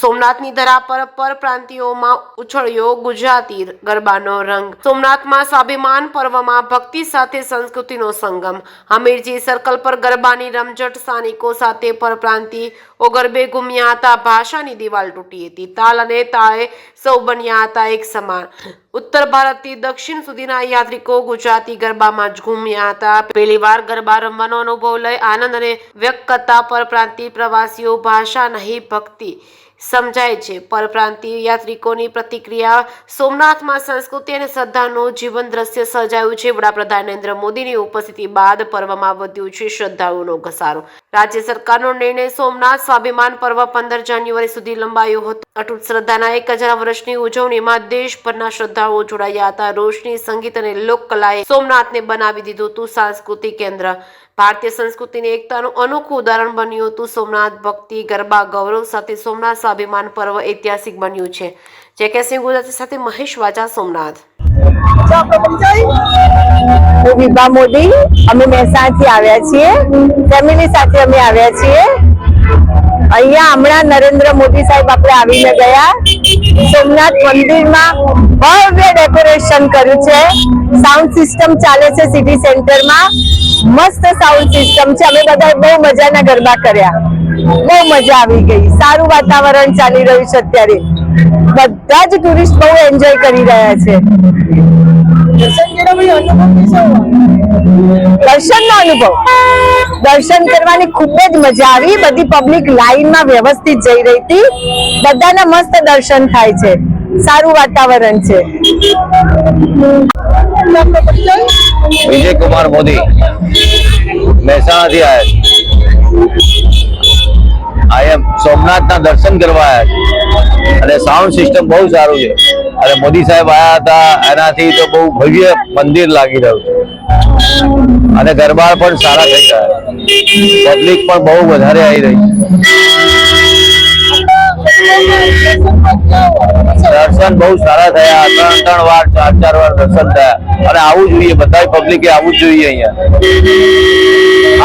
સોમનાથની ધરા પર પરપ્રાંતિયોમાં ઉછળ્યો ગુજરાતી ગરબાનો રંગ। સોમનાથમાં સ્વાભિમાન પર્વમાં ભક્તિ સાથે સંસ્કૃતિનો સંગમ। હમીરજી સર્કલ પર ગરબાની રમઝટ, સ્થાનિકો સાથે પરપ્રાંતિઓ ગરબે ઘૂમ્યા હતા। ભાષાની દિવાલ તૂટી હતી। તાલ અને તાળે સૌ બન્યા હતા એક સમાન। ઉત્તર ભારતથી દક્ષિણ સુધીના યાત્રિકો ગુજરાતી ગરબામાં જ ઘૂમ્યા હતા। પહેલીવાર ગરબા રમવાનો અનુભવ લઈ આનંદ અને વ્યક્ત કરતા પરપ્રાંતિ પ્રવાસીઓ ભાષા નહીં ભક્તિ સમજાય છે। પરપ્રાંતીય યાત્રિકોની પ્રતિક્રિયા। સોમનાથમાં સંસ્કૃતિ અને શ્રદ્ધાનું જીવન દ્રશ્ય સર્જાયું છે। વડાપ્રધાન નરેન્દ્ર મોદીની ઉપસ્થિતિ બાદ પર્વમાં વધ્યું છે શ્રદ્ધાળુઓનો ઘસારો। રાજ્ય સરકારનો નિર્ણય સોમનાથ સ્વાભિમાન પર્વ 15 જાન્યુઆરી સુધી લંબાયો હતો। અતૂટ શ્રદ્ધાના 1000 વર્ષની ઉજવણીમાં દેશભરના શ્રદ્ધાળુઓ જોડાયા હતા। રોશની, સંગીત અને લોક કલાએ સોમનાથને બનાવી દીધું હતું સાંસ્કૃતિક કેન્દ્ર। ભારતીય સંસ્કૃતિની એકતાનું અનોખું ઉદાહરણ બન્યું હતું સોમનાથ। ભક્તિ, ગરબા, ગૌરવ સાથે સોમનાથ સ્વાભિમાન પર્વ ઐતિહાસિક બન્યું છે। જેકે સિંહ ગુજરાતી સાથે મહેશ વાજા, સોમનાથ। હું વિભા મોદી, અમે મહેસાણાથી આવ્યા છીએ, ફેમિલી સાથે અમે આવ્યા છીએ। અહીંયા હમણાં નરેન્દ્ર મોદી સાહેબ આપણે આવીને ગયા। સોમનાથ મંદિરમાં ભવ્ય ડેકોરેશન કર્યું છે। સાઉન્ડ સિસ્ટમ ચાલે છે સિટી સેન્ટરમાં, મસ્ત સાઉન્ડ સિસ્ટમ છે। અમે બધા બહુ મજાના ગરબા કર્યા, બહુ મજા આવી ગઈ। સારું વાતાવરણ ચાલી રહ્યું છે અત્યારે, બધા જ ટુરિસ્ટ બહુ એન્જોય કરી રહ્યા છે। દર્શનનો અનુભવ, દર્શન કરવાની ખૂબ જ મજા આવી। બધી પબ્લિક લાઈનમાં વ્યવસ્થિત જઈ રહી હતી, બધાના મસ્ત દર્શન થાય છે, સારું વાતાવરણ છે। विजय कुमार मोदी મહેસાણાથી આવ્યા। સોમનાથના દર્શન કરવા આવ્યા અને સાઉન્ડ સિસ્ટમ બહુ સારું છે અને મોદી સાહેબ આવ્યા હતા એનાથી તો બહુ ભવ્ય મંદિર લાગી રહ્યું છે અને ગરબા પણ સારા થઈ રહ્યા, પબ્લિક પણ બહુ વધારે આવી રહી છે। દર્શન બહુ સારા થયા, 3 વાર 4 વાર દર્શન થયા અને આવવું જોઈએ, બધા પબ્લિકે આવવું જોઈએ। અહીંયા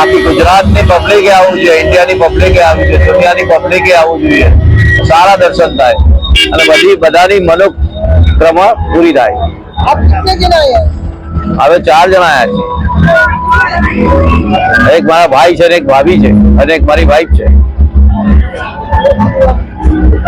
આખી ગુજરાતની પબ્લિકે આવવું જોઈએ, ઇન્ડિયાની પબ્લિકે આવવું જોઈએ, દુનિયાની પબ્લિકે આવવું જોઈએ। સારા દર્શન થાય અને બધાની મનોક્રમા પૂરી થાય। હવે 4 જણા આવ્યા છે, એક મારા ભાઈ છે, એક ભાભી છે અને એક મારી વાઈફ છે।